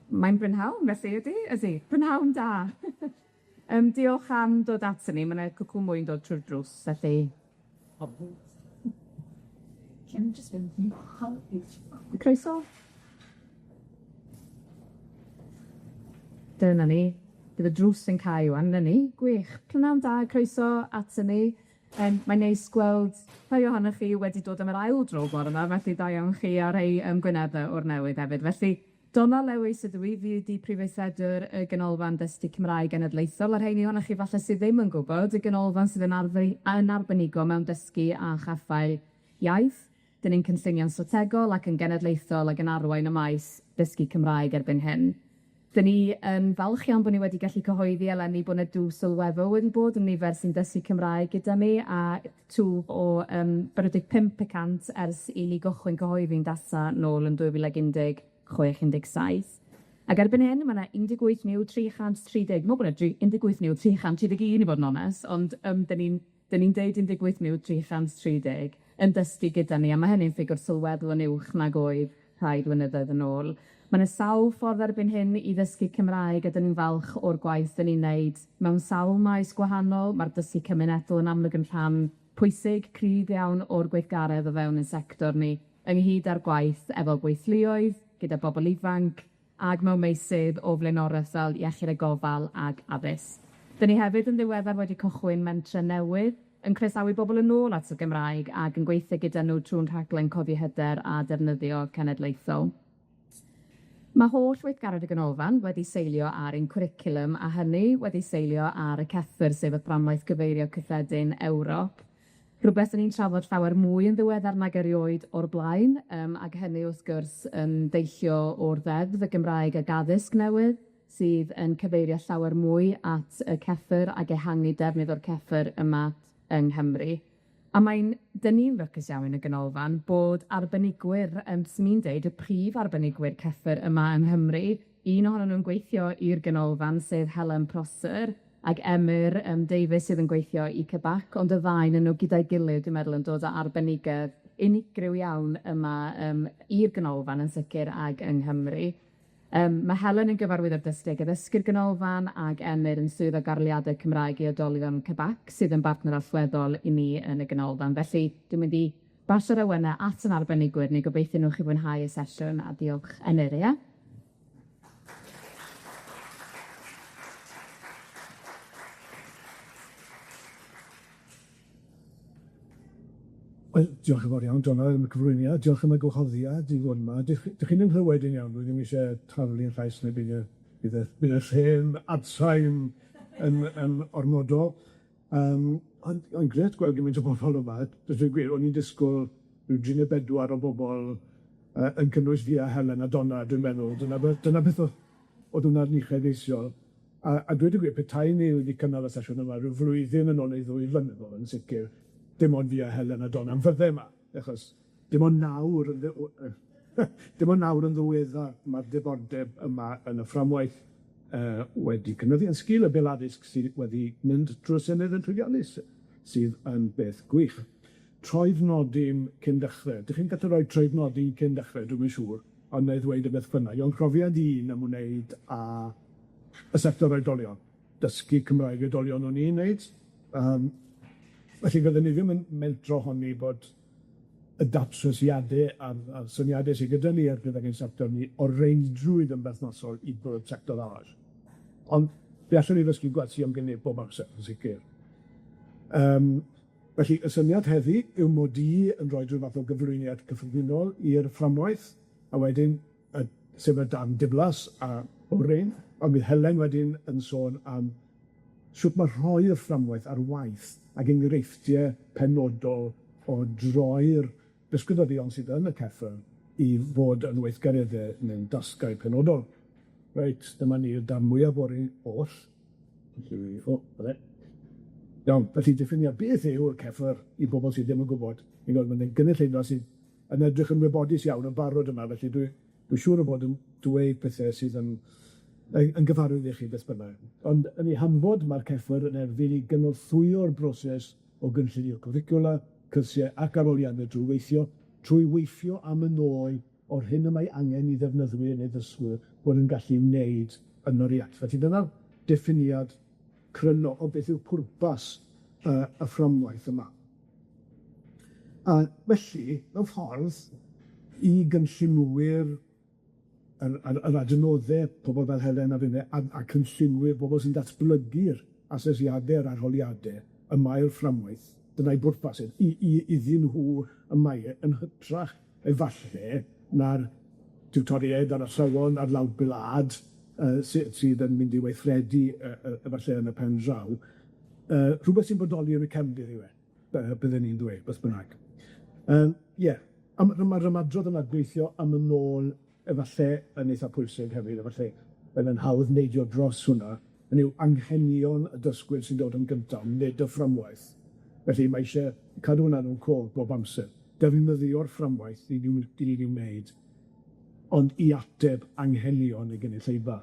Mae'n brynhawn, felly ydi, brynhawn da. Diolch am dod ato ni, ma' 'na cwcw mwy'n dod trwy'r drws, felly. Croeso. Dyna ni. Bydd y drws yn cau ŵan, na ni. Gwych. Prynawn da, croeso ato ni. Mae'n neis gweld rhai ohonoch chi wedi dod am yr ail dro bore yma, felly da iawn chi a rhai gwynebau o'r newydd hefyd. Felly, Donna Lewis ydw i, fi ydi prifeithredwr y ganolfan Dysgu Cymraeg Genedlaethol. A rheini ohonoch chi falle sydd ddim yn gwybod, y ganolfan sydd yn arbenigo mewn dysgu a chaffau iaith. Dyn ni'n cynllunio'n strategol ac yn genedlaethol ac yn arwain y maes dysgu Cymraeg erbyn hyn. Dyn ni yn falch iawn bod ni wedi gallu cyhoeddi eleni bod 'na dwf sylweddol wedi bod yn nifer sy'n dysgu Cymraeg gyda ni, a twf o 45% ers i ni gychwyn cyhoeddi'n data nôl yn 2016-17. Ac erbyn hyn, mae 'na 18,330, mae'n bod 'na 18,331 i fod yn onest, ond dyn ni'n deud 18,330 yn dysgu gyda ni, a mae hynny'n ffigwr sylweddol yn uwch nag oedd rhai blynyddoedd yn ôl. Mae 'na sawl ffordd erbyn hyn i ddysgu Cymraeg, a 'dyn ni'n falch o'r gwaith 'dyn ni'n neud mewn sawl maes gwahanol. Ma'r dysgu cymunedol yn amlwg yn rhan pwysig, cryf iawn o'r gweithgaredd o fewn ein sector ni, ynghyd â'r gwaith efo gweithluoedd, gyda bobol ifanc, ag mewn meysydd o flaenoreth fel iechyd a gofal ag addysg. 'Dyn ni hefyd yn ddiweddar wedi cychwyn mentre newydd yn croesawu bobol yn ôl at y Gymraeg ac yn gweithio gyda nhw trwy'n rhaglen codi hyder a defnyddio cenedlaethol. Mae holl weithgaredd y ganolfan wedi seilio ar ein cwricwlwm, a hynny wedi seilio ar y CEFR, sef y Fframwaith Cyfeirio Cyffredin Ewrop. Rhwbeth ni'n trafod llawer mwy yn ddiweddar nag erioed o'r blaen, ac hynny wrth gwrs yn deillio o'r ddeddf y Gymraeg ag addysg newydd, sydd yn cyfeirio llawer mwy at y CEFR ac ehangu defnydd o'r CEFR yma yng Nghymru. A dyn ni'n lwcus iawn yn y ganolfan bod arbenigwyr, sy'n i'n deud, y prif arbenigwyr CEFR yma yng Nghymru, un ohonyn nhw'n gweithio i'r ganolfan, sef Helen Prosser, ac Emyr Davies sydd yn gweithio i Cybac, ond y ddau yn nhw gyda'i gilydd, dwi'n meddwl, yn dod â arbenigedd unigryw iawn yma i'r ganolfan yn sicr ag yng Nghymru. Mae Helen yn gyfarwydd ar dysgu addysgu'r ganolfan ac Emyr yn swyddog arliadau Cymraeg i oedolion Cybac, sydd yn bartner allweddol i ni yn y ganolfan. Felly, dwi'n mynd i basio'r awynau at yn arbenigwyr, neu gobeithio nhw chi fwynhau y sesiwn, a diolch Emyr, ia? Wel, diolch yn fawr iawn, Donna, am y cyflwyniad. Diolch am y gwahoddiad i fod yma. Dych chi'n ymhlywed yn iawn, rwy ddim eisiau taflu'n llais neu bydd y lle'n adsain yn ormodol. Ond gret gweld gymaint o bobl yma. Dwi'n gwir, o'n i'n disgwyl rhyw 34 o bobl yn cynnwys fi a Helen a Donna, dwi'n meddwl. Dyna beth oedd hwnna'n uchelgeisiol. A dweud y gwir, petai ni wedi cynnal y sesiwn yma rhyw flwyddyn yn ôl neu 2 flynyddoedd yn sicr, dim ond fi a Helen a Donna yn fydde yma, achos dim ond nawr yn ddiweddar mae'r diddordeb yma yn y fframwaith wedi cynyddu yn sgil y bil addysg sydd wedi mynd drwy syniad yn llwyddiannus, sydd yn beth gwych. Troednodyn cyn dechrau. Dych chi'n gallu rhoi troednodyn cyn dechrau, dwi'n yn siŵr, ond neu ddweud y beth bynnag. Ond profiad un am wneud â y sector oedolion. Dysgu Cymraeg oedolion o'n i'n wneud. Felly fyddwn ni ddim yn meltro honni bod y datrysiadau a'r syniadau sydd gyda ni ar gyfer ein sector ni o reidrwydd yn berthnasol i bod sector arall. Ond fe allwn ni ddysgu gwersi am gynnig bob amser, yn sicr. Felly, y syniad heddi yw mod i yn rhoi rhyw fath o gyflwyniad cyffredinol i'r fframwaith, a wedyn sef y darn diflas a oren, ond bydd Helen wedyn yn sôn am sut mae rhoi'r fframwaith ar waith ac enghreifftiau penodol o droi'r disgybyddion sydd yn y CEFR i fod yn weithgareddau neu'n dasgau penodol. Reit, dyma ni'r darn mwyaf o'r oll. Iawn, felly diffiniad beth yw'r CEFR i bobl sydd ddim yn gwybod. Mae'n gynulleidfa sydd yn edrych yn wybodus iawn yn barod yma, felly dwi'n siŵr o bod yn dweud pethau sydd yn gyfarwydd i chi beth bynnag. Ond yn ei hanfod, mae'r CEFR yn erbyn i gynorthwyo'r broses o gynllunio cwricwla, cyrsiau ac aroliadau trwy weithio am yn oe o'r hyn y mae angen i ddefnyddwyr neu ddysgwyr bod yn gallu wneud yn yr iaith. Felly dyna'r diffiniad cryno o beth yw pwrpas y fframwaith yma. A felly, mewn ffordd, i gynllunwyr yr adnoddau pobl fel Helen a finne, a cynllunwyr bobl sy'n datblygu'r asesiadau a'r arholiadau y mae'r fframwaith, dyna'i bwrpas iddyn nhw y mae yn hytrach efallai na'r tiwtoriaid ar athrawon ar lawr gwlad sydd yn mynd i weithredu efallai yn y pen draw, rhywbeth sy'n bodoli yn y cefndir yw byddwn ni'n dweud, beth bynnag. Mae'r ymadrodd yna gweithio am yn ôl efallai yn eitha pwysig hefyd, efallai yn hawdd neidio dros hwnna, yn yw anghenion y dysgwyr sy'n dod yn gyntaf, nid y fframwaith. Felly mae eisiau cadw hwnna nhw'n cof bob amser. Defnyddio'r fframwaith ni wedi wneud, ond i ateb anghenion y gynulleidfa.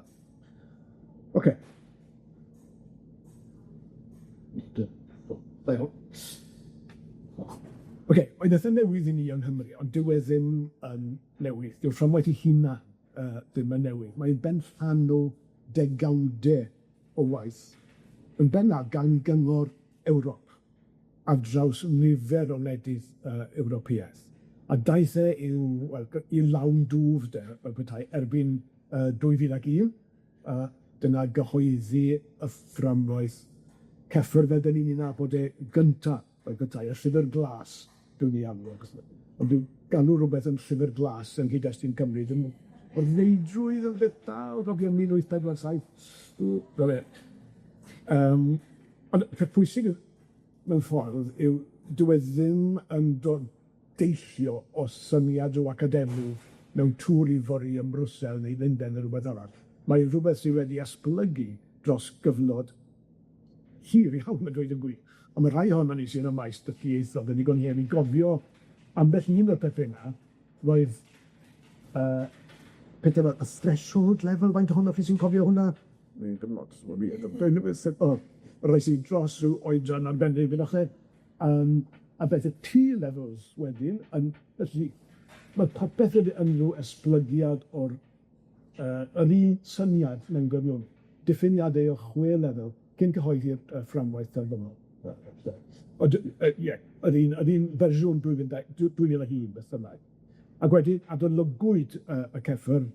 OK. OK, oedd eitha newydd i ni yng Nghymru, ond dyw e ddim yn newydd. Dyw'r fframwaith ei hunan ddim yn newydd. Mae'n ben rhan o degawdau o waith, yn bennaf gan gyngor Ewrop ar draws nifer o wledydd Ewropeaidd. A daeth e i lawn dwf fel petai erbyn 2001, dyna gyhoeddi y fframwaith CEFR fel dyn ni'n ei nabod e gyntaf fel petai, y llyfr glas, dwi'n ei amlwg. Ond dwi'n galw rhywbeth yn llyfr glas yn Cyd-destun Cymru, dwi'n o'r ddeudrwydd yn beth da o rogi yn 1847. Ond peth pwysig mewn ffordd yw dyw e ddim yn deillio o syniad o academwg mewn tŵr i fori ym Mrwsel neu Lundain neu rhywbeth arall. Mae rhywbeth sydd wedi esblygu dros gyfnod hir iawn, yn dweud yn gwir. Ond mae rhai ohono ni sy'n y maes dysgu ieithoedd yn ddigon hir i gofio ambell un o'r pethau yna, roedd pethau fel y threshold level, faint ohonoch chi sy'n cofio hwnna? Dim lot, rhai sy'n dros rhyw oedran arbennig fydd o'ch a beth y T-levels wedyn, felly mae popeth yn nhw esblygiad o'r yr un syniad mewn gwirionedd, diffiniadau o 6 lefel cyn cyhoeddi'r fframwaith terfynol. Yr un fersiwn 2001 beth bynnag. Ac wedyn adolygwyd y CEFR,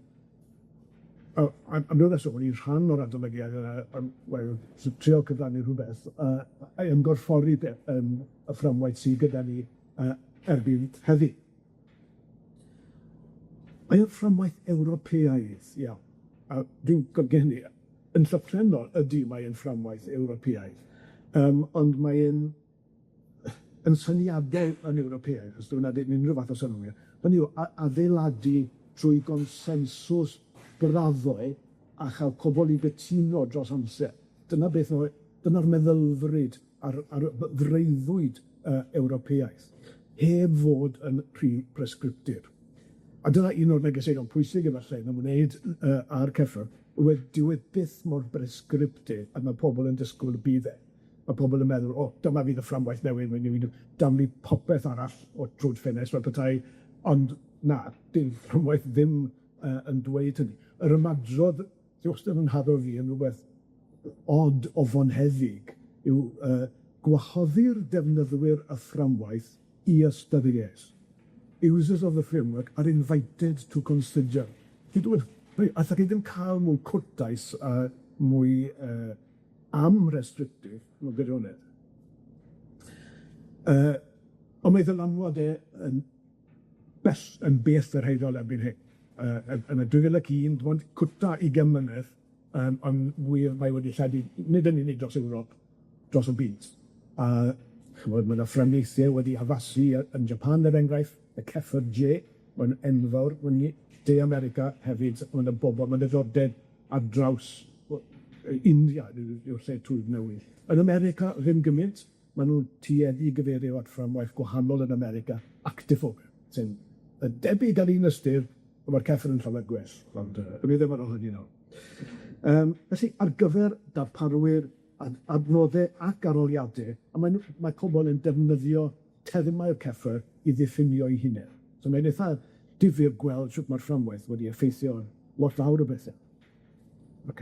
am ryw reswm, o'n i'n rhan o'r adolygiad yna, trio cyfrannu rhywbeth, yn gorffori y fframwaith sydd gyda ni erbyn heddi. Mae'r fframwaith Ewropeaidd, iawn, a dwi'n golygu hynny, yn llythrennol ydy mae'n fframwaith Ewropeaidd, ond mae'n syniadau yn Ewropeaidd, os dwi'n adeilad unrhyw fath o synwyr, hynny yw adeiladu trwy gonsensws graddoi a chael pobl i gytuno dros amser. Dyna'r meddylfryd a'r freuddwyd Ewropeaidd, heb fod yn rhy presgriptir. A dyna un o'r negeseuon pwysig efallai yn ymwneud â'r CEFR, dyw e byth mor presgriptir a mae pobl yn disgwyl y bydd e. Mae pobl yn meddwl, dyma fydd y fframwaith newydd, mae'n mynd damlu popeth arall o drwyd ffenest, fel petai, ond na, dim fframwaith ddim yn dweud hynny. Yr ymadrodd, sy'n wastad yn haddo fi yn rhywbeth od o fonheddig, yw gwahoddi'r defnyddwyr y fframwaith i ystyried. Users of the framework are invited to consider. Allai chi ddim cael mwy cwrtais a mwy am-restrictif mewn gwirionedd. Ond mae ddylanwad yn beth yr heidol erbyn hyn. Yn y 2001, dim ond cwta 20 mlynedd, ond mae wedi lledu, nid yn unig dros Ewrop, dros y byd. A mae yna fframieithiau wedi addasu yn Japan, er enghraifft, y CEFR-J, mae'n enfawr, mae'n De America hefyd, mae'n y bobl, mae'n ddordeb ar draws India, yw'r lle twyd newydd. Yn America, ddim gymaint, maen nhw'n tueddu gyfeirio at fframwaith gwahanol yn America, actiphobia, sy'n debyg ar un ystyr, mae'r CEFR yn llawer gwell, ond mi ddim ar ôl hynny nawr. Felly, ar gyfer darparwyr, adnoddau ac aroliadau, a mae pobl yn defnyddio termau'r CEFR i ddiffinio eu hunain. So mae'n eitha difyr gweld sut mae'r fframwaith wedi effeithio lot fawr o bethau. OK.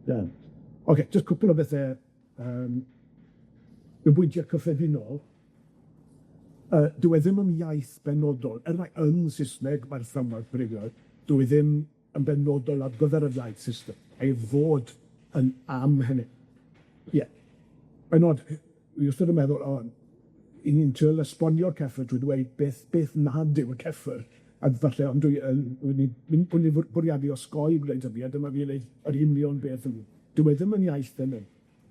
Yeah. OK, just cwpl o bethau y bwyntiau cyffredinol. Dyw e ddim yn iaith benodol. Mai yn Saesneg mae'r fframwaith brifo, dyw e ddim yn benodol ar gyfer y iaith Saesneg. Ei fod yn am hynny. Ie. Mae'n od, wi wastad yn meddwl, i ni'n tryl esbonio'r CEFR drwy dweud beth nad yw y CEFR. A falle, ond dwi'n bwriadu osgoi gwneud hynny, a dyma fi'n gwneud yr union beth yn dyw e ddim yn iaith hynny.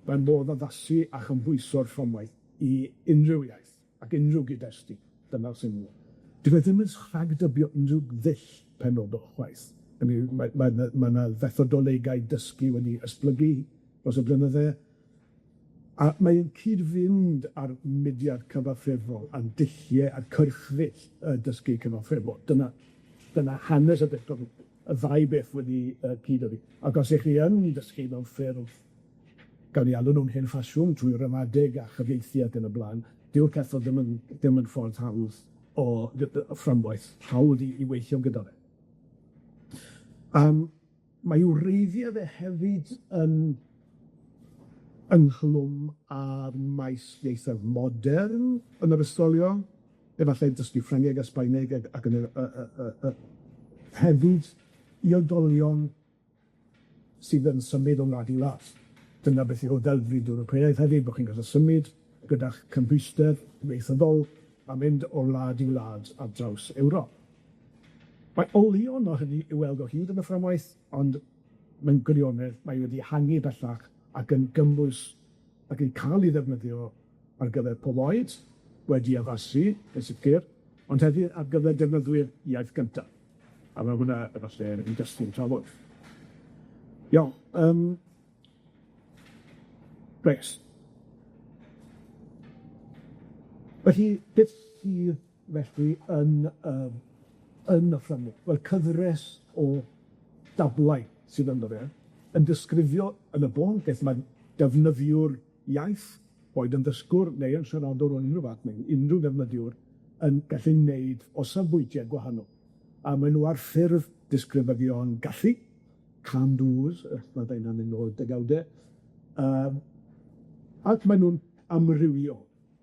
Mae'n modd addasu a chymhwyso'r fframwaith i unrhyw iaith ac unrhyw gyd-destun. Dyna'r sy'n dyw e ddim yn rhagdybio unrhyw ddull penodol chwaith. Mae yna fethodolegau dysgu wedi esblygu dros y blynyddau, a mae'n cyd-fynd ar mudiad cyfarthreddol a'n dulliau a cyrchfyll dysgu cyfarthreddol. Dyna hanes y beth, y ddau beth wedi cyd-yfu. Ac os ych chi yn dysgu mewn ffurf, gawn ni alw nhw'n hen ffasiwn trwy ramadeg a chyfieithu ac yn y blaen, dyw'r CEFR ddim yn ffordd hawdd o fframwaith, hawdd i weithio gyda fe. Mae wreiddiau fe hefyd yn ynghlwm ar maes ieithoedd modern yn yr ysgolion, efallai dysgu Ffrangeg a Sbaeneg ac yn hefyd i oedolion sydd yn symud o'n wlad i wlad. Dyna beth yw ddelfryd Ewropeaidd hefyd, bod chi'n gallu symud gyda'ch cymhwyster ieithyddol a mynd o wlad i wlad ar draws Ewrop. Mae olion o hynny i weld o hyd yn y fframwaith, ond mewn gwirionedd mae wedi hangu bellach ac yn gymwys ac yn cael ei ddefnyddio ar gyfer pobl oed wedi addasu, yn sicr, ond hefyd ar gyfer defnyddwyr iaith gyntaf. A mae hwnna efallai yn dysgu'n trafod. Iawn. Res. Felly, beth sydd felly yn y fframwaith? Wel, cyfres o dablau sydd ynddo fe, yn disgrifio yn y bon beth mae defnyddiwr iaith, boed yn ddysgwr neu yn siaradwr o unrhyw fath, neu unrhyw defnyddiwr, yn gallu wneud o safbwyntiau gwahanol. A maen nhw ar ffurf disgrifio'n gallu, can-dos, mae ddeunau'n un o'r degawdau, ac maen nhw'n amrywio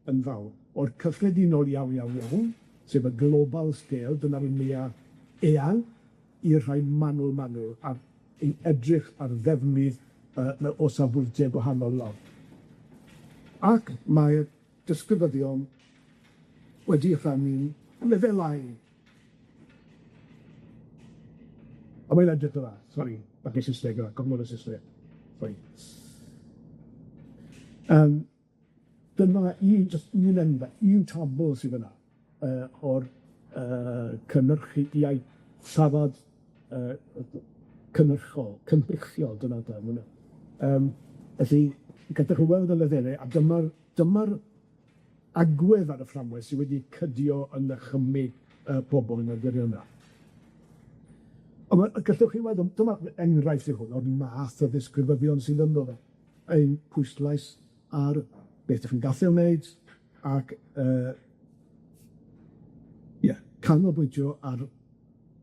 yn fawr o'r cyffredinol iawn, sef y global scale, dyna'r mwyaf eang, i'r rhai manwl, a edrych ar ddefnydd o safbwyntiau gwahanol law. Ac mae'r disgrifyddion wedi rhannu'n lefelau. A mae'n edrych o dda, sori, bach i Saesneg yma, gofnod y Saesneg. Sori. Dyma un enfa, un tabl sydd yna o'r cynnyrchu iaith, safad cynrychiol, dyna da. Felly, gallwch chi weld y lefelau, a dyma'r agwedd ar y fframwaith sydd wedi cydio yn ychymig pobl yn y gwirionedd. Ond gallwch chi weld, dyma enghraifft i hwn o'r math o ddisgrifyddion sydd ynddo fe. Ein pwyslais ar beth ydych chi'n gallu wneud, ac canolbwyntio ar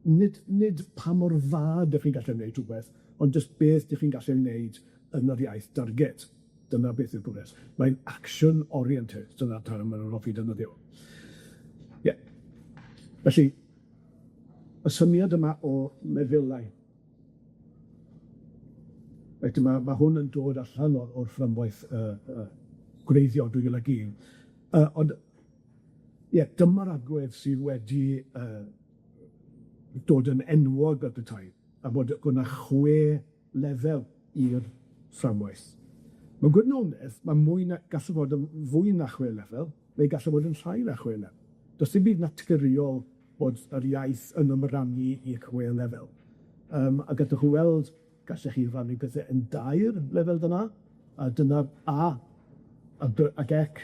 nid pa mor dda ydych chi'n gallu wneud rhywbeth, ond jyst beth ydych chi'n gallu wneud yn yr iaith darget. Dyna beth yw'r bwres. Mae'n action-oriented, dyna tan maen nhw'n hoffi defnyddio. Felly, y syniad yma o meddylai. Mae hwn yn dod allan o'r fframwaith gwreiddio 2001. Ond, dyma'r agwedd sydd wedi dod yn enwog at y tai, a bod yna 6 lefel i'r fframwaith. Mewn gwirionedd, mae gallu fod yn fwy na 6 lefel, neu gallu fod yn llai na 6 lefel. Does dim byd naturiol bod yr iaith yn ymrannu i 6 lefel. A gallwch chi weld, gallwch chi rannu pethau yn 2 lefel dyna, a dyna A ac ec.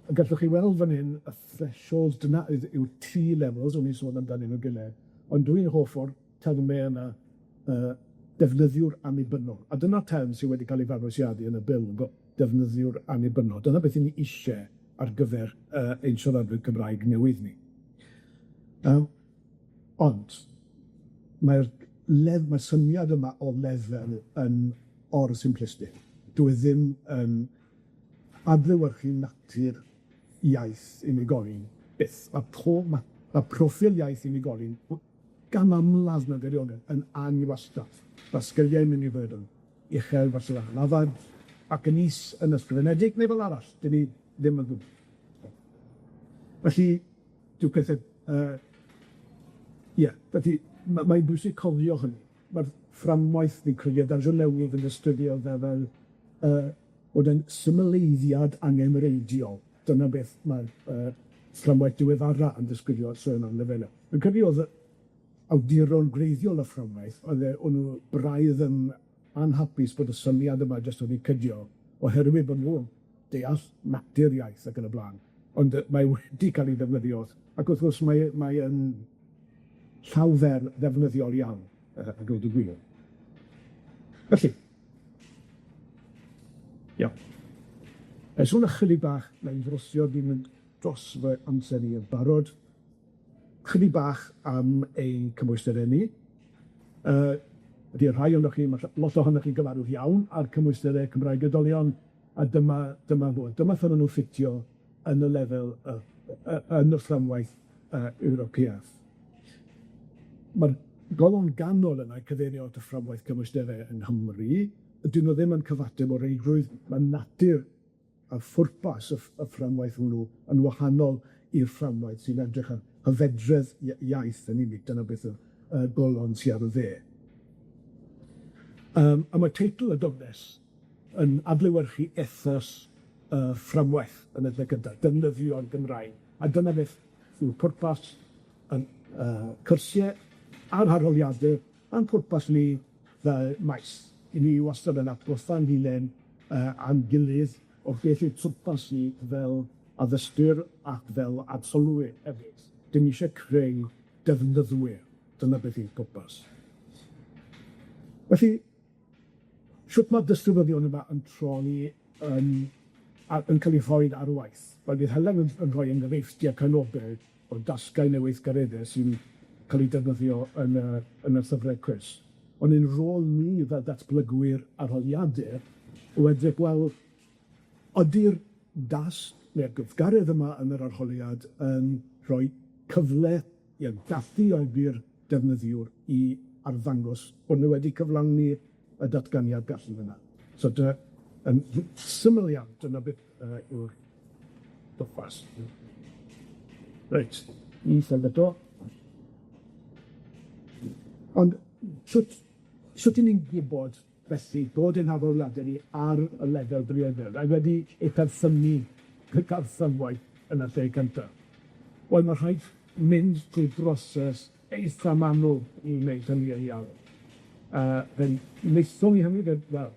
A gallwch chi weld fan hyn y threshold, dyna yw 3 levels, o'n i'n sôn amdano nhw gilydd. Ond dwi'n hoff o'r termau yna defnyddiwr annibynnol. A dyna term sydd wedi cael ei farwosiadu yn y bil, defnyddiwr annibynnol. Dyna beth i ni eisiau ar gyfer ein siaradwyr Cymraeg newydd ni. Ond mae'r syniad yma o lefel yn or-simplistic. Dwi ddim yn adlewyrchu natur iaith unigolyn byth. Mae proffil iaith unigolyn gan amlaf mewn gwirionedd yn anwastraff. Mae sgiliau'n mynd i fod yn uchel falle lafad ac yn is yn ysgrifenedig neu fel arall. Dyn ni ddim yn gwybod. Felly, dwi'n pethau... felly, mae'n bwysig cofio hynny. Mae'r fframwaith ni'n credu darn newydd yn ystyrio fel bod yn symleiddiad angenreidiol. Dyna beth mae'r fframwaith diweddara yn disgrifio sôn am lefelau. Yn credu oedd awduron greiddiol y fframwaith, oedd nhw braidd yn anhapus bod y syniad yma jyst wedi cydio, oherwydd bod nhw deall natur iaith ac yn y blaen. Ond mae wedi cael ei ddefnyddio. Ac wrth gwrs mae yn llawfer ddefnyddiol iawn, a gwrdd y gwir. Felly, sôn ychydig bach, mae'n drosio ddim yn dros fy amser ni yn barod, chydig bach am ein cymwysterau ni. Ydy rhai ohonoch chi, mae lot ohonoch chi'n gyfarwydd iawn ar cymwysterau Cymraeg ydolion, a dyma fod. Dyma ffyn nhw ffitio yn y lefel yn y fframwaith Ewropeaidd. Mae'r golwg ganol yna cyfeirio at y fframwaith cymwysterau yng Nghymru, ydyn nhw ddim yn cyfateb o reigrwydd. Mae natur a phwrpas y fframwaith hwnnw yn wahanol i'r fframwaith sy'n edrych ar hyfedredd iaith yn unig. Dyna beth y golon sy'n ar y dde. A mae teitl y dyfnes yn adlewyrchu ethos fframwaith yn y lle gyntaf, defnyddio'r Gymraeg. A dyna beth yw pwrpas yn cyrsiau a'r arholiadau a'n pwrpas ni fel maes. I ni wastad yn atgoffa'n hunain a'n gilydd o beth yw twrpas ni fel addysgwyr ac fel absolwyr hefyd. Dim eisiau creu defnyddwyr. Dyna beth yw'r pwrpas. Felly, shwt mae'r disgrifyddion yma yn troi yn cael ei rhoi ar waith? Wel, bydd Helen yn rhoi enghreifftiau canobel o dasgau newyddgareddau sy'n cael ei defnyddio yn y llyfrau cwrs. Ond ein rôl ni fel datblygwyr arholiadau o edrych, wel, ydy'r neu'r gyfgaredd yma yn yr arholiad yn rhoi cyfle i'r gallu oeddi'r defnyddiwr i arddangos bod nhw wedi cyflawni y datganiad gallu yna. So, yn syml iawn, dyna beth yw'r dwfas. Reit, i sylwedo. Ond, sut i ni'n gwybod felly bod ein arholiadau ni ar y lefel briodol, a wedi ei perthynnu gyda'r fframwaith yn y lle cyntaf? Wel, mae rhaid mynd drwy broses eitha manwl i wneud hynny yn iawn. Fe'n wnaethon ni hynny, wel,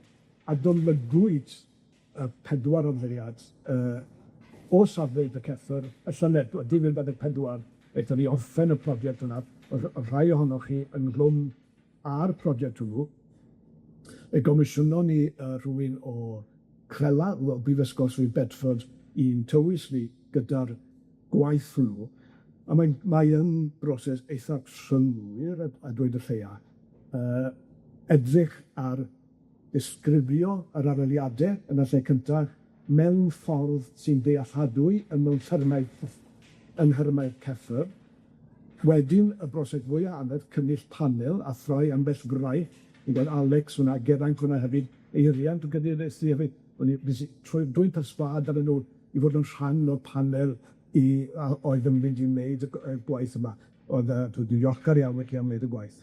adolygwyd y 4 ymddiriad o safle y CEFR, y llynedd, 2024, wnaethon ni orffen y prosiect yna, rhai ohonoch chi yn glwm ar prosiect hwnnw. Ei gomisiyno ni rhywun o Crela, o Brifysgol Swydd Bedford, i'n tywys ni gyda'r gwaith hwnnw. A mae yn broses eitha trylwyr, a dweud y lleia, edrych ar disgrifio yr arholiadau yn y lle cyntaf mewn ffordd sy'n dealladwy yn nhermau CEFR. Wedyn, y broses fwyaf anodd, cynnull panel a throi ambell fraich. Ni'n gweld Alex hwnna, Geraint hwnna hefyd, eiriant o gyda'r hefyd. Drwy'n perswad ar nhw i fod yn rhan o'r panel oedd yn mynd i wneud y gwaith yma. Dwi'n ddiolchgar iawn wedi am wneud y gwaith.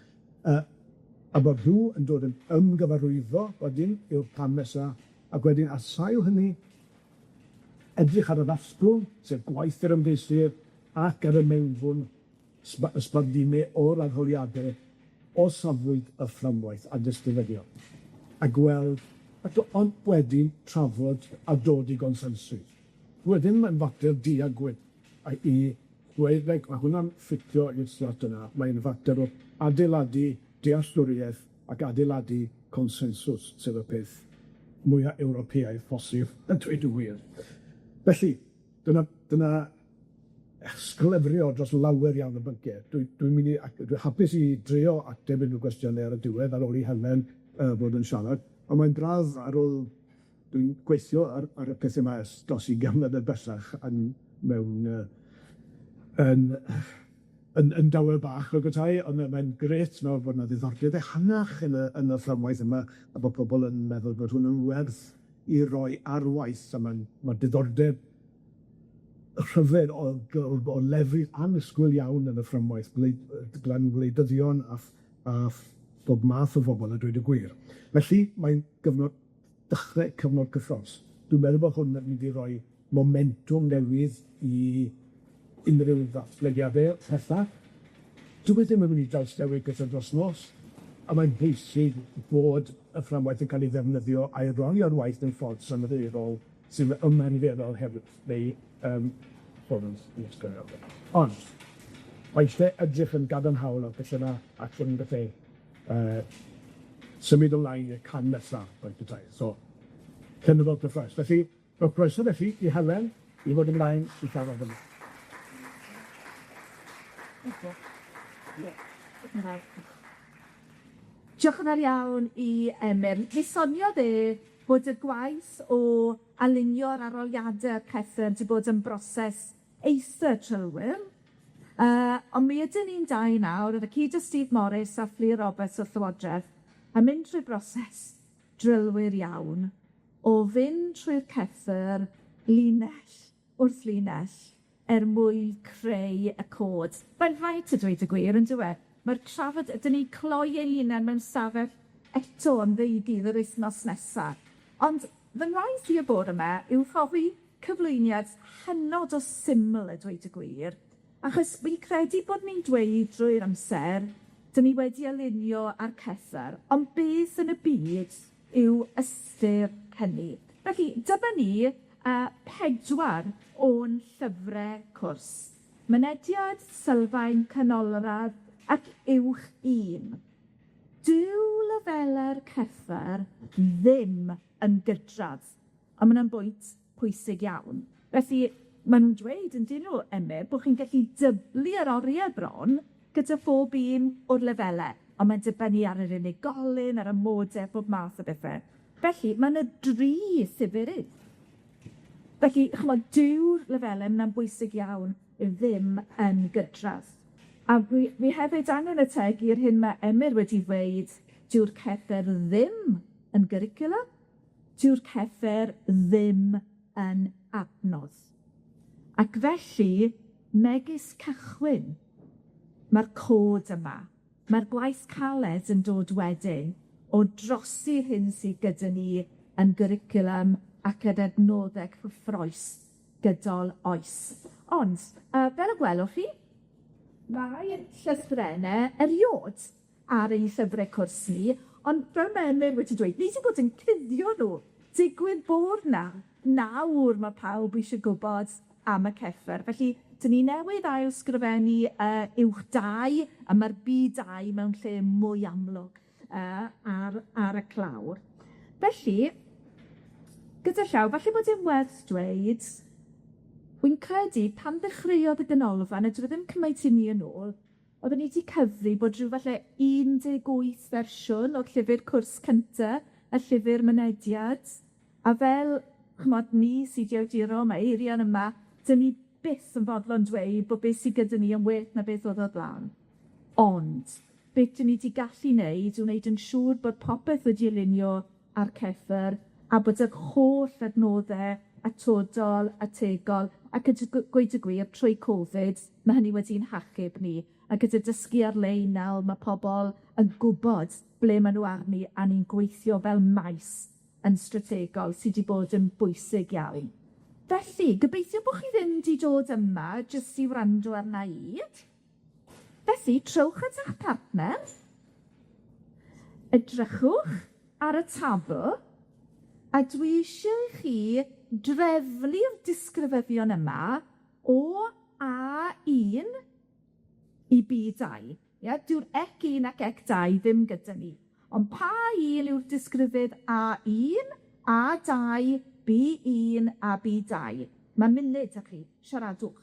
A bod nhw yn dod yn ymgyfarwyddo wedyn yw'r pan nesaf, ac wedyn ar sail hynny, edrych ar y ddatglwm, sef gwaith yr ymgeisydd, ac ar y mewnfwn ysbardinau o'r arholiadau o safbwynt y fframwaith a disgrifenio. A gweld, ond wedyn trafod a dod i gonsensus. Wedyn mae'n fater di a gwyn. A i dweud, mae hwnna'n ffitio i'r slot yna. Mae'n fater o adeiladu dealltwriaeth ac adeiladu consensus, sef y peth mwyaf Ewropeaidd posib yn dweud y wir. Felly, dyna ysgrifennu dros lawer iawn o bynciau. Dwi'n hapus i drio ateb unrhyw gwestiynau ar y diwedd ar ôl i Helen fod yn siarad, ond mae'n braf ar ôl dwi'n gweithio ar y pethau yma ers dros 20 mlynedd bellach yn dawel bach o gytai, ond mae'n grêt nawr bod yna ddiddordeb ehangach yn y fframwaith yma, a bod pobl yn meddwl bod hwn yn werth i roi ar waith, a mae diddordeb rhyfedd o lefydd anysgwyl iawn yn y fframwaith, gan gwleidyddion a bob math o bobl, a dweud y gwir. Felly, mae'n dechrau cyfnod cyffros. Dwi'n meddwl bod hwn yn mynd i roi momentum newydd i unrhyw ddatblygiadau pethau. Dwi'n ddim yn mynd i drawsnewid gyda dros nos, a mae'n bwysig bod y fframwaith yn cael ei ddefnyddio a'i roi ar waith yn ffordd syneddeirol sy'n ymarferol hefyd, neu ffordd i ysgrifennu. Ond, mae eisiau edrych yn gadarnhaol o'r beth yna ac yn bethau symud ymlaen i'r can nesaf o'r bethau. So, cynnydd o'r gyffres. Felly, roedd croeso felly i Helen i fod ymlaen i siarad yma. Diolch yn fawr iawn i Emyr. Mi soniodd bod y gwaith o alunio'r aroliadau'r cyffredin wedi bod yn broses eitha trylwyr. Ond mi ydyn ni'n dau nawr, yr cyd o Steve Morris a Fflir Roberts o'r Llywodraeth, a mynd trwy broses drylwyr iawn o fynd trwy'r cyffredin linell wrth linell mwyn creu y cod. Mae'n rhaid y dweud y gwir, yn dywe. Mae'r trafod, ydyn ni cloi ein hunain mewn stafell eto yn ddeuddydd yr wythnos nesaf. Ond fy ngwaith i y bod yma yw profi cyflwyniad hynod o syml y dweud y gwir, achos fi credu bod ni'n dweud drwy'r amser, dyn ni wedi alunio ar cyffredin, ond beth yn y byd yw ystyr hynny. Felly, dyma ni 4 o'n llyfrau cwrs. Mynediad, sylfaen, canolradd ac uwch 1. Dyw lefelau'r cyffredin ddim yn gydradd, a mae'n bwynt pwysig iawn. Felly, maen nhw'n dweud yn dyn nhw, Emyr, bod chi'n gallu dyblu yr oriau bron gyda phob un o'r lefelau, ond mae'n dibynnu ar yr unigolyn, ar y modau, bob math o bethau. Felly, mae'n y 3 sifyrydd. Felly, chymod, dyw'r lefelau yn bwysig iawn ddim yn gydradd. A fi hefyd angen y tegu'r hyn mae Emyr wedi dweud, dyw'r cyffredin ddim yn gyricwlwm, dyw'r cyffredin ddim yn adnodd. Ac felly, megis cychwyn, mae'r cod yma, mae'r gwaith caled yn dod wedyn o drosi'r hyn sydd gyda ni yn gyricwlwm ac yn adnoddau cyffroes gydol oes. Ond, fel y gwelwch chi, mae llythrennau eriod ar ein llyfrau cwrs ni, ond fel mae Emyr wedi dweud, ni wedi bod yn cuddio nhw. Digwydd bod nawr mae pawb eisiau gwybod am y cyffredin. Felly, dyn ni newydd ail-sgrifennu uwch 2, a mae'r B2 mewn lle mwy amlwg ar y clawr. Felly, gyda llaw, falle bod e'n werth dweud, wy'n credu pan ddechreuodd y ganolfan, a dwi ddim cymaint i ni yn ôl, oedden ni wedi cyfri bod rhyw falle 18 fersiwn o'r llyfr cwrs cynta, y llyfr mynediad, a fel chymod ni sydd wedi awduro mae eiriau yma, dyn ni byth yn fodlon dweud bod beth sydd gyda ni yn well na beth oedd o blaen. Ond, beth dyn ni wedi gallu wneud yw wneud yn siŵr bod popeth wedi alunio ar cyffredin, a bod yr holl adnoddau atodol, ategol, ac gyda gweud y gwir trwy Covid, mae hynny wedi'n hachub ni. A gyda dysgu ar-lein nawr, mae pobl yn gwybod ble maen nhw arni, a ni'n gweithio fel maes yn strategol sydd wedi bod yn bwysig iawn. Felly, gobeithio bod chi ddim wedi dod yma jyst i wrando arna i. Felly, trowch at eich partner, edrychwch ar y tabl, a dwi eisiau chi drefnu'r disgrifyddion yma o A1 i B2. Ia? Dyw'r ec1 ac ec2 ddim gyda ni. Ond pa un yw'r disgrifydd A1, A2, B1 a B2? Mae munud â chi, siaradwch.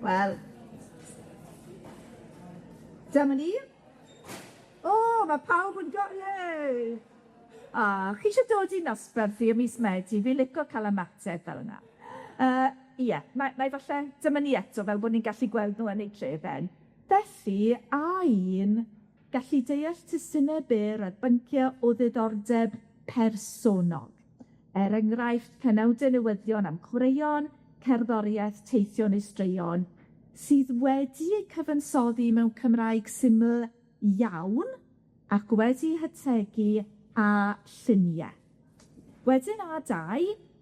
Wel, dyma ni. O, mae pawb yn ie! Chi eisiau dod i nosbarthu ym mis Medi, fi'n licio cael ymateb fel yna. Ie, nai falle, dyma ni eto, fel bod ni'n gallu gweld nhw yn eu trefen. Felly, a un, gallu deall testynau byr a bynciau o ddiddordeb personol. Enghraifft, penawdau newyddion am chwaraeon, cerddoriaeth, teithio neu straeon, sydd wedi eu cyfansoddi mewn Cymraeg syml iawn ac wedi hytegu a lluniau. Wedyn A2,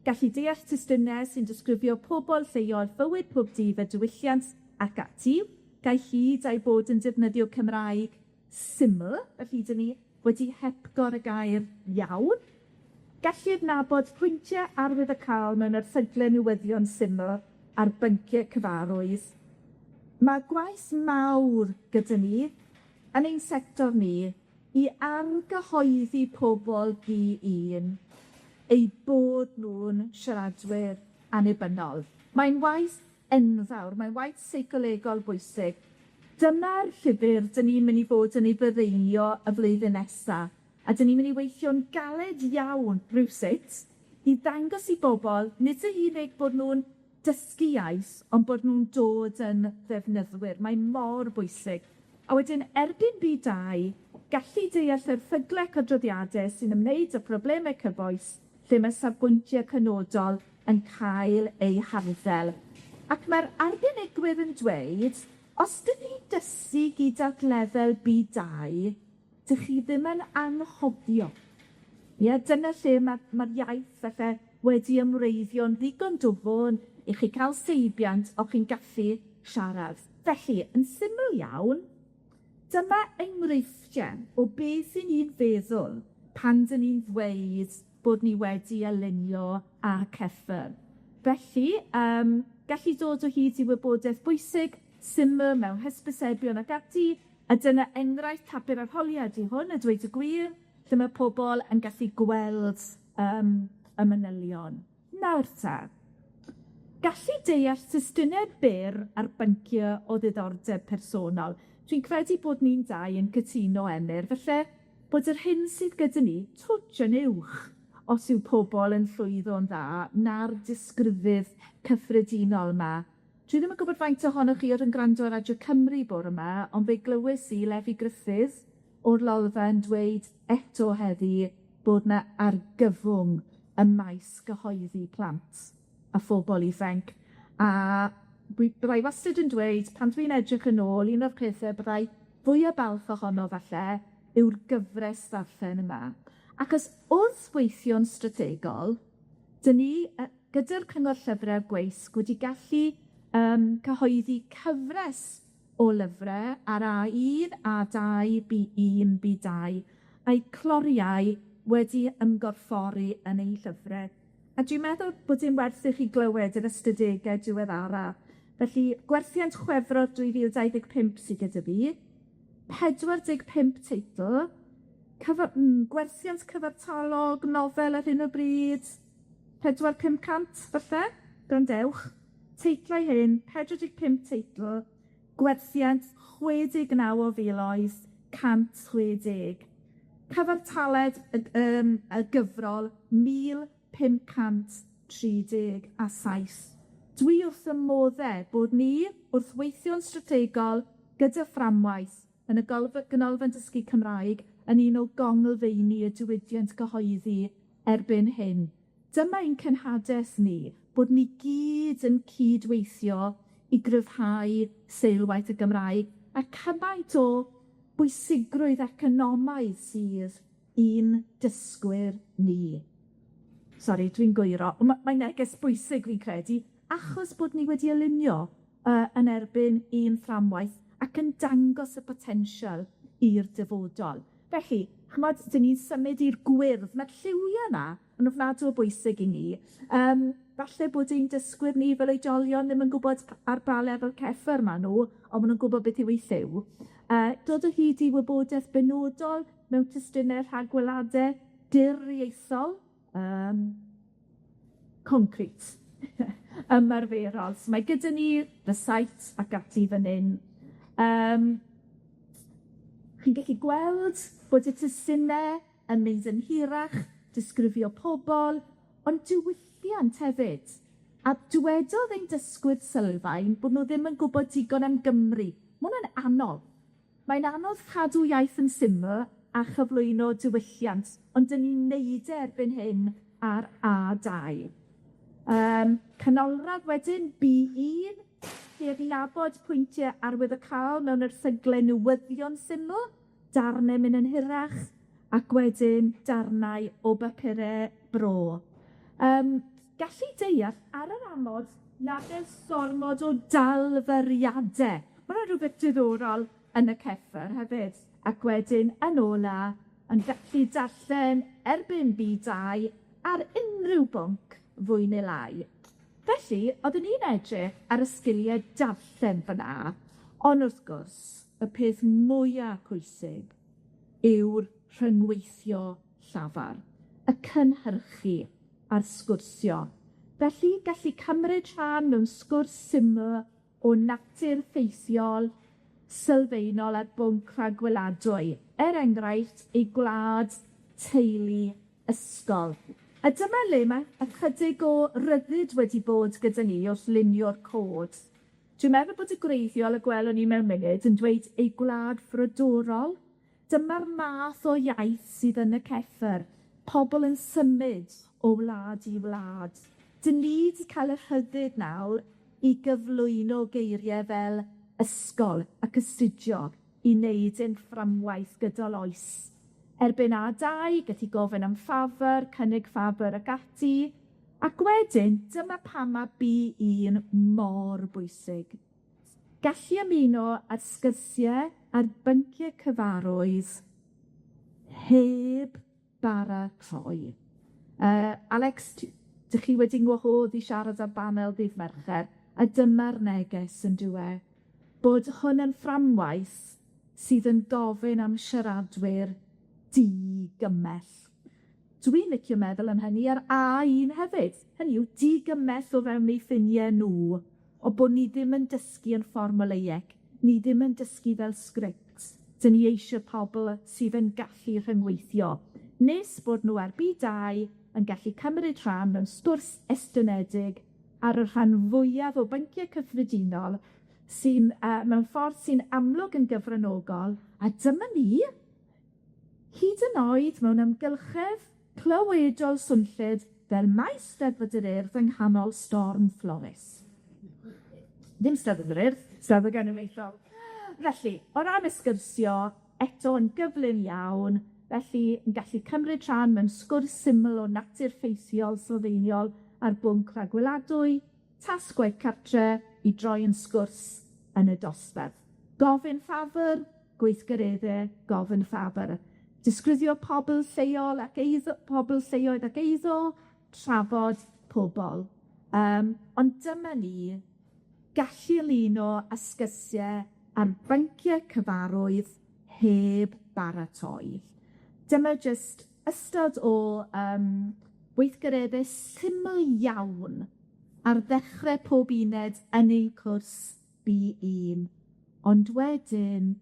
gallu deall testunau sy'n disgrifio pobol lleol, fywyd pob dydd a diwylliant ac ati, gael hyd a'i bod yn defnyddio Cymraeg syml, felly dyn ni wedi hepgor y gair iawn. Gallu adnabod pwyntiau arwyddocaol mewn erthyglau newyddion syml a'r bynciau cyfarwydd. Mae gwaith mawr gyda ni yn ein sector ni i argyhoeddi pobol G1 eu bod nhw'n siaradwyr annibynnol. Mae'n waith enfawr, mae'n waith seicolegol bwysig. Dyma'r llyfr dyn ni'n mynd i fod yn ei ddylunio y flwyddyn nesaf, a dyn ni'n mynd i weithio'n galed iawn rywsut i ddangos i bobol nid y unig bod nhw'n dysgu iaith, ond bod nhw'n dod yn ddefnyddwyr. Mae mor bwysig. A wedyn, erbyn byd 2, gallu deall erthyglau codroddiadau sy'n ymwneud â problemau cyfoes, lle mae safbwyntiau canodol yn cael eu harddel. Ac mae'r arbenigwyr yn dweud, os dyn ni dysgu gyda'r lefel byd 2, dych chi ddim yn anghofio. Ie, dyna lle mae'r iaith falle wedi ymwreiddio'n ddigon dwfwn i chi cael seibiant o chi'n gallu siarad. Felly, yn syml iawn, dyma enghreifftiau o beth 'yn ni'n feddwl pan dyn ni'n ddweud bod ni wedi elunio a CEFR. Felly, gallu dod o hyd i wybodaeth bwysig, syml mewn hysbysebion ac ati, a dyna enghraifft papur arholiad i hwn, a dweud y gwir, lle mae pobol yn gallu gweld y manylion. Nawr ta, gallu deall testynau byr ar bynciau o ddiddordeb personol. Dwi'n credu bod ni'n dau yn cytuno, Emyr, falle bod yr hyn sydd gyda ni twtsh yn uwch os yw pobol yn llwyddo'n dda na'r disgryfydd cyffredinol yma. Dwi ddim yn gwybod faint ohonoch chi oedd yn gwrando ar Radio Cymru bore yma, ond fe glywes i Levi Griffith o'r Lolfa yn dweud eto heddi bod 'na argyfwng ym maes gyhoeddi plant a phobol ifanc. A byddai wastad yn dweud, pan dwi'n edrych yn ôl, un o'r pethau byddai fwy o balch ohono falle yw'r gyfres ddarllen yma. Ac wrth weithio'n strategol, dyn ni, gyda'r Cyngor Llyfrau Gweisg, wedi gallu cyhoeddi cyfres o lyfrau ar A1, A2, B1, B2, a'i cloriau wedi ymgorffori yn ei llyfrau. A dwi'n meddwl bod e'n werth i chi glywed yr ystadegau diweddara. Felly, gwerthiant Chwefror 2025 sydd gyda fi, 45 teitl, gwerthiant cyfartalog, nofel ar hyn o bryd, 4,500 falle, grandewch. Teitlau hyn, 45 teitl, gwerthiant 69 o filoedd, 160. Cyfartaled y gyfrol 1,537. Dwi wrth y moddau bod ni, wrth weithio'n strategol gyda Fframwaith yn y Ganolfan Dysgu Cymraeg, yn un o gonglfeini y diwydiant gyhoeddi erbyn hyn. Dyma ein cynhadaeth ni, bod ni gyd yn cydweithio i gryfhau seilwaith y Gymraeg, a cymaint o bwysigrwydd economaidd sydd un dysgwyr ni. Sori, dwi'n gwyro. Mae'n neges bwysig fi'n credu, achos bod ni wedi elunio yn erbyn un fframwaith ac yn dangos y potensial i'r dyfodol. Felly, ch'mod, dyn ni'n symud i'r gwyrdd. Mae'r lliwiau yna yn ofnadw o bwysig i ni. Falle bod ein dysgwyr ni fel oedolion ddim yn gwybod ar ba lefel CEFR ma' nhw, ond maen nhw'n gwybod beth yw ei lliw. Dod o hyd i wybodaeth benodol mewn testunau rhagweladau dirieithol, concrete. ymarferol. So mae gyda ni the site ac ati fan hyn. Chi'n gallu gweld bod y testynau yn mynd yn hirach, disgrifio pobol, ond diwylliant hefyd. A dywedodd ein dysgwyr sylfaen bod nhw ddim yn gwybod digon am Gymru. Ma' hwnna'n anodd. Mae'n anodd cadw iaith yn syml a chyflwyno diwylliant, ond dyn ni'n neud e erbyn hyn ar A2. Canolradd wedyn B1, lle ni'n nabod pwyntiau arwyddocaol mewn erthygle newyddion syml, darnau mynd yn hirach, ac wedyn darnau o bapurau bro. Gallu deall ar yr amod nad oes gormod o dalfyriadau. Mae'n rhywbeth diddorol yn y CEFR hefyd. Ac wedyn yn ola, yn gallu darllen erbyn B2 ar unrhyw bwnc fwy neu lai. Felly, oeddwn ni'n edrych ar y sgiliau darllen fyna, ond wrth gwrs, y peth mwyaf pwysig yw'r rhyngweithio llafar, y cynhyrchu a'r sgwrsio. Felly, gallu cymryd rhan mewn sgwrs syml o natur ffeithiol, sylfaenol ar bwnc rhagweladwy. Enghraifft, ei gwlad, teulu, ysgol. A dyma le mae ychydig o ryddid wedi bod gyda ni wrth lunio'r cod. Dwi'n meddwl bod y gwreiddiol y gwelwn ni mewn munud yn dweud ei gwlad ffrodorol. Dyma'r math o iaith sydd yn y CEFR. Pobol yn symud o wlad i wlad. Dyn ni wedi cael y rhyddid nawr i gyflwyno geiriau fel ysgol ac astudio i wneud ein fframwaith gydol oes. Erbyn A2, gallu gofyn am ffafr, cynnig ffafr ac ati, ac wedyn, dyma pam mae B1 mor bwysig. Gallu ymuno ar sgyrsiau a'r bynciau cyfarwydd heb baratoi. Alex, dych chi wedi ngwahodd i siarad ar banel ddydd Mercher, a dyma'r neges yn diwe, bod hwn yn fframwaith sydd yn gofyn am siaradwyr digymell. Dwi'n licio meddwl am hynny ar A1 hefyd. Hynny yw digymell o fewn eu ffiniau nhw, o bod ni ddim yn dysgu yn fformuleiec, ni ddim yn dysgu fel sgript. Dyn ni eisiau pobl sydd yn gallu rhyngweithio. Nes bod nhw ar B2 yn gallu cymryd rhan mewn sgwrs estynedig ar y rhan fwyaf o bynciau cyffredinol sy'n mewn ffordd sy'n amlwg yn gyfranogol, a dyma ni, hyd yn oed mewn amgylchedd clywedol swnllyd fel maes Steddfod yr Urdd yng nghanol storm Flores. Ddim Steddfod yr Urdd, Steddfod Genedlaethol. Felly, o ran y sgyrsio, eto yn gyflym iawn, felly yn gallu cymryd rhan mewn sgwrs syml o natur ffeithiol sylfaenol ar bwnc rhagweladwy, tasgau cartre i droi yn sgwrs yn y dosbarth. Gofyn ffafr, gweithgareddau, gofyn ffafr. Disgrifio pobl lleol ac pobl lleoedd ac eiddo, trafod pobl. Ond dyma ni, gallu ymuno â sgyrsiau ar bynciau cyfarwydd heb baratoi. Dyma jyst ystod o weithgareddau syml iawn ar ddechrau pob uned yn ei cwrs B1. Ond wedyn,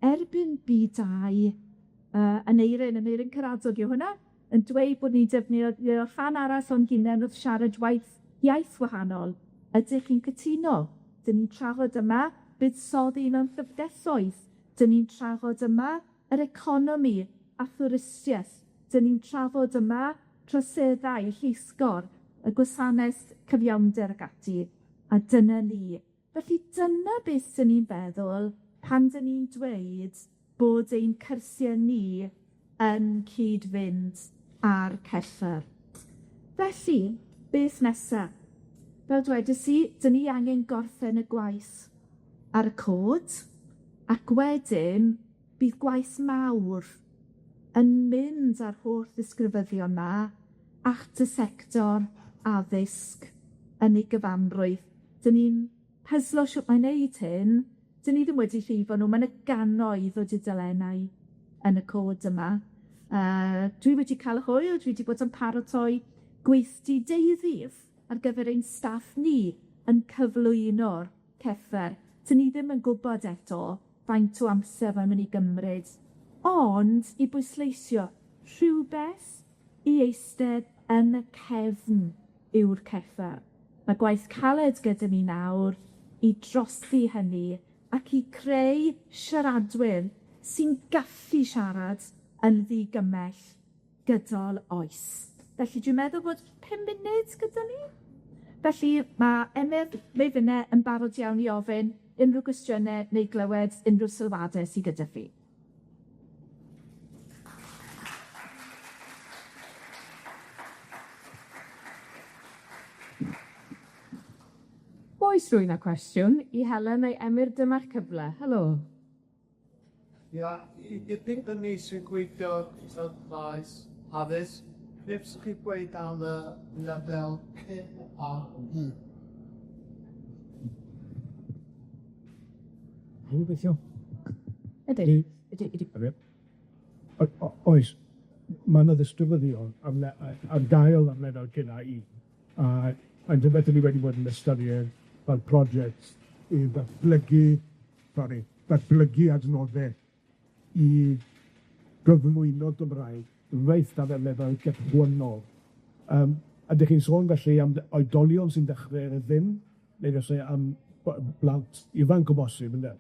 erbyn B2, yn Eirin Caradog yw hwnna, yn dweud bod ni'n defnyddio rhan arall o'n hunain wrth siarad iaith wahanol. Ydych chi'n cytuno? Dyn ni'n trafod yma buddsoddi mewn llyfrgelloedd. Dyn ni'n trafod yma yr economi a thwristiaeth. Dyn ni'n trafod yma troseddau, lleithgor, y gwasanaeth cyfiawnder ac ati. A dyna ni. Felly dyna beth dyn ni'n feddwl pan dyn ni'n dweud bod ein cyrsiau ni yn cyd-fynd â'r CEFR. Felly, beth nesa? Fel dwedais i, dyn ni angen gorffen y gwaith ar y cod, ac wedyn bydd gwaith mawr yn mynd ar holl ddisgrifyddion yma at y sector addysg yn ei gyfanrwydd. Dyn ni'n hyslo siwt mae'n neud hyn, dyn ni ddim wedi llifo nhw, mae'n y gannoedd o dudalennau yn y cod yma. Dwi wedi cael y hwyl, dwi wedi bod yn paratoi gweithdi deuddydd ar gyfer ein staff ni yn cyflwyno'r CEFR. 'Dyn ni ddim yn gwybod eto faint o amser mae'n mynd i gymryd, ond i bwysleisio rhywbeth i eistedd yn y cefn yw'r CEFR. Mae gwaith caled gyda ni nawr i drosti hynny ac i creu siaradwyr sy'n gallu siarad yn ddigymell gydol oes. Felly dwi'n meddwl bod 5 munud gyda ni. Felly mae Emyr Meifyne yn barod iawn i ofyn unrhyw gwestiynau neu glywed unrhyw sylwadau sy gyda chi. Oes rwy'n â cwestiwn i Helen neu Emyr dyma'r cyfle. Helo. Ia, I think the ni sy'n gweithio yn maes addysg, beth sy'n chi gweud am y lefel cyn a hyn? Hwyl bethio. Ydy. Oes, mae yna ddisgrifyddion ar gael am lefel cynna i. A dwi'n beth ni wedi bod yn ystyried fel prosiect i datblygu adnoddau i gyflwyno Gymraeg reith ar y lefel gychwynnol. Ydych chi'n sôn felly am oedolion sy'n dechrau ar y ddim, neu felly am blant ifanc o bosib, ynddo?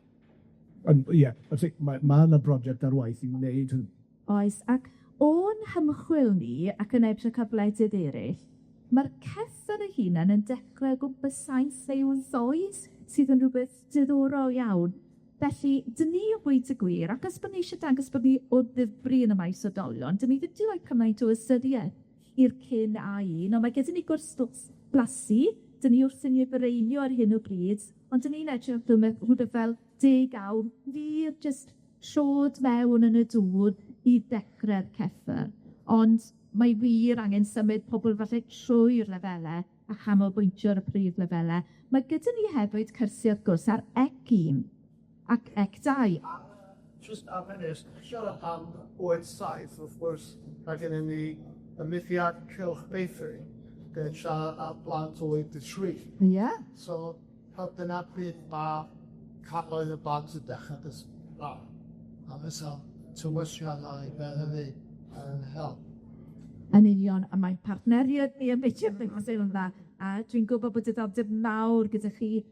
Ie, mae yna brosiect ar waith i wneud hyn. Oes, ac o'n hymchwil ni ac yn edrych ar gwledydd eraill, mae'r CEFR ei hunan yn dechrau gwmpas saith neu oed sydd yn rhywbeth diddorol iawn. Felly, dyn ni o bwyd y gwir, ac os bod ni eisiau dangos bod ni o ddifri yn y maes oedolion, dyn ni ddim wedi rhoi cymaint o ystyried i'r cyn a un, ond mae gyda ni gwrs blasu, dyn ni wrth i ni byreinio ar hyn o bryd, ond dyn ni'n edrych rhywbeth fel 10 awr, wir jyst siod mewn yn y dŵr i dechrau'r CEFR. Ond mae wir angen symud pobl falle trwy'r lefelau a chanolbwyntio ar y prif lefelau. Mae gyda ni hefyd cyrsiau'r gwrs ar EC1 ac EC2. Just am hynny, siarad am oed saith, wrth gwrs, mae gen i ni y mudiad cylch beithri, gyda siarad am blant oed y 3. Ie. So, dyna byd mae cannoedd y blant yn dechrau dysgu. A fysa tywysiadau fel hynny yn help. Yn union, a mae partneriaid ni yn beidio yn dda, a dwi'n gwybod bod diddordeb mawr gyda chi,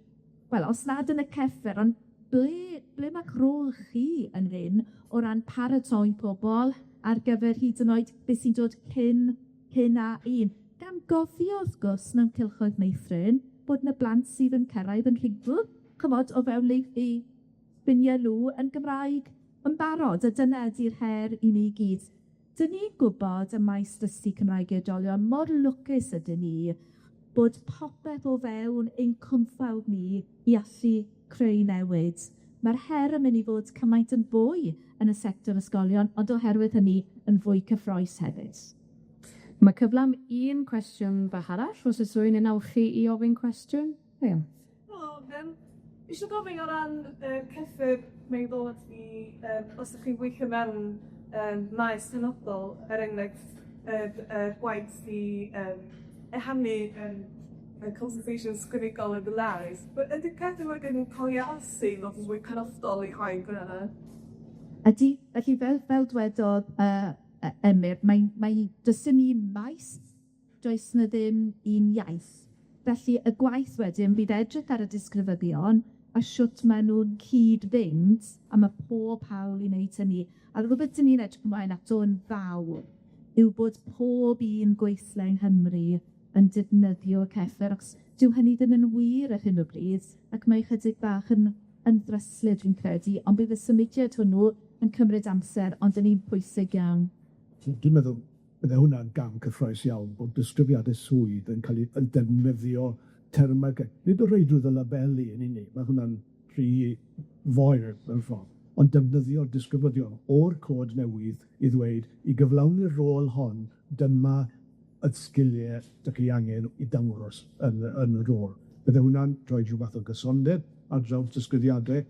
wel, os nad yn y CEFR, ond ble mae'ch rôl chi yn hyn o ran paratoi pobl ar gyfer hyd yn oed beth sy'n dod cyn a un. Gan gofio, wrth gwrs, mewn cylchoedd meithrin, bod yna blant sydd yn cyrraedd yn rhugl, chymod, o fewn eu ffiniau nhw yn Gymraeg yn barod, a dyna ydy'r her i ni gyd. Dyn ni'n gwybod y maes dysgu Cymraeg i oedolion, mor lwcus ydyn ni bod popeth o fewn ein cwmffawd ni i allu creu newid. Mae'r her yn mynd i fod cymaint yn fwy yn y sector ysgolion, ond oherwydd hynny yn fwy cyffrous hefyd. Mae cyfle am un cwestiwn bach arall, os oes rwy'n yn awchu i ofyn cwestiwn? Ie. Eisiau gofyn o ran CEFR, mae'n ddod i, os ydych chi'n gweithio mewn maes penodol, enghraifft gwaith i ehangu consultations clinical yn gymlaes. Ydy pethau wedi cael ei asu lot mwy penodol i chwain gwna? Ydy, felly fel dwedodd Emyr, does dim un maes, does na ddim un iaith. Felly y gwaith wedyn bydd edrych ar y disgrifyddion a siwt maen nhw'n cyd-fynd, a mae pob hawl i wneud hynny. A rhywbeth dyn ni'n edrych ymlaen ato yn fawr yw bod pob un gweithle yng Nghymru yn defnyddio CEFR, ac dyw hynny ddim yn wir ar hyn o bryd, ac mae chydig bach yn ddryslyd dwi'n credu, ond bydd y symudiad hwnnw yn cymryd amser, ond yn un pwysig iawn. Dwi'n meddwl bydde hwnna'n gam cyffroes iawn bod disgrifiadau swydd yn cael ei defnyddio termau, nid o reidrwydd y labelu yn unig, mae hwnna'n rhy foer mewn ffordd, ond defnyddio'r disgrifyddion o'r cod newydd i ddweud i gyflawni'r rôl hon, dyma y sgiliau dych chi angen i dangos yn y rôl. Bydde hwnna'n rhoi rhyw fath o gysondeb ar draws disgrifiadau.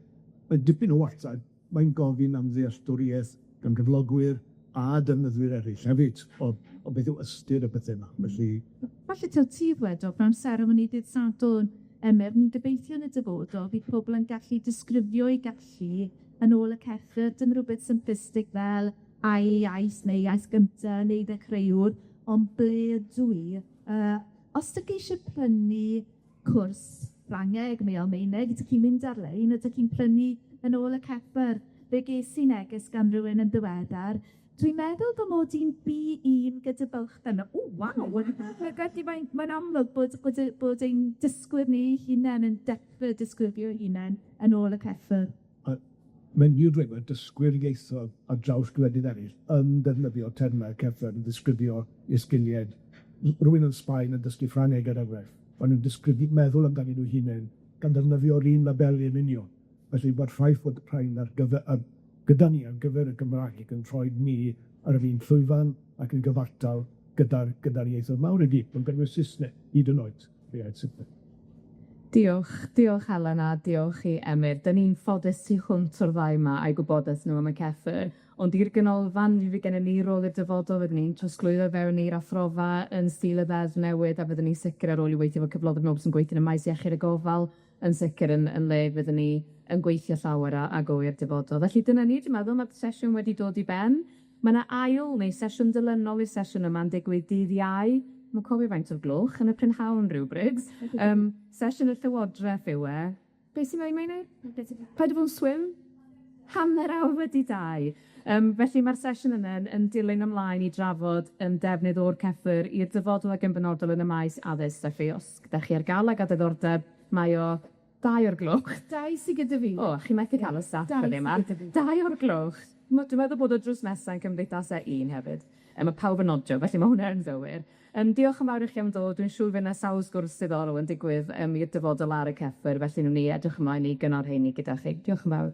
Mae dipyn o wartau, mae'n gofyn am ddealltwriaeth gan gyflogwyr a defnyddwyr eraill hefyd o beth yw ystyr y bethau yma. Felly, Falle taw ti wedo, mewn seremoni dydd Sadwrn, ni'n gobeithio yn y dyfodol, bydd pobl yn gallu disgrifio eu gallu yn ôl y ceffyr, dim rhywbeth symplistig fel ail iaith neu iaith gynta neu ddechreuwr, ond ble ydw i? Os ydych chi eisiau prynu cwrs Ffrangeg neu Almaeneg, ydych chi'n mynd ar-lein, ydych chi'n prynu yn ôl y ceffyr. Fe ges i neges gan rywun yn ddiweddar. Dwi'n meddwl fy mod i'n B1 gyda bylchden. O, waw! Mae'n amlwg bod ein dysgwyr ni hunain yn dechrau disgrifio hunain yn ôl y ceffyr. mae'n i'w dweud bod dysgwyr ieithoedd a draws gwledydd eraill yn defnyddio termau cyffredin yn disgrifio eu sgiliau. Rwy'n yn Sbaen yn dysgu Ffrangeg ar ewref. Maen nhw'n disgrifio meddwl amdani nhw hunain gan ddefnyddio'r un labelu yn union. Felly bod ffaith bod rhain gyda ni ar gyfer y Gymraeg yn rhoi ni ar yr un llwyfan ac yn gyfartal gyda'r ieithoedd mawr i gyd, ond gyda'r Saesneg hyd yn oed. Diolch Helen a diolch i Emyr. Dyn ni'n ffodus tu hwnt o'r ddau yma a'i gwybodaeth nhw am y CEFR, ond i'r ganolfan fi gennym ni rôl i'r dyfodol fyddwn ni'n trosglwyddo fewn i'r athrofa yn stil y ddeddf newydd a fyddwn ni'n sicr ar ôl i weithio efo cyfloedd nôl sy'n gweithio yn y maes iechyd y gofal yn sicr yn le fyddwn ni yn gweithio llawer a gywir dyfodol. Felly dyna ni, dwi'n meddwl, mae'r sesiwn wedi dod i ben. Mae yna ail neu sesiwn dilynol i'r sesiwn yma'n digwydd dydd Iau. Mae'n cofio faint o'r gloch yn y prynhawn rhywbryd. Sesiwn y Llywodraeth yw e. Beth sy'n mynd i? Paid o fod yn swim? Hanner awr wedi 2. Felly mae'r sesiwn yna yn dilyn ymlaen i drafod defnydd o'r CEFR i'r dyfodol ac yn benodol yn y maes addysg. Felly, os ydych chi ar gael ag a diddordeb, mae o 2 o'r gloch. 2 sydd gyda fi. O, chi methu cael y staff yn yma. 2 o'r gloch. Dwi'n meddwl bod o drws nesaf yn Cymdeithasau 1 hefyd. Mae pawb yn nodio, felly mae hwnna yn ddywir. Diolch yn fawr i chi am ddod. Dwi'n siŵr fydd yna sawl sgwrs diddorol yn digwydd i'r dyfodol ar y CEFR, felly nhw'n ni edrych ymlaen i gynnal rheini gyda chi. Diolch yn fawr.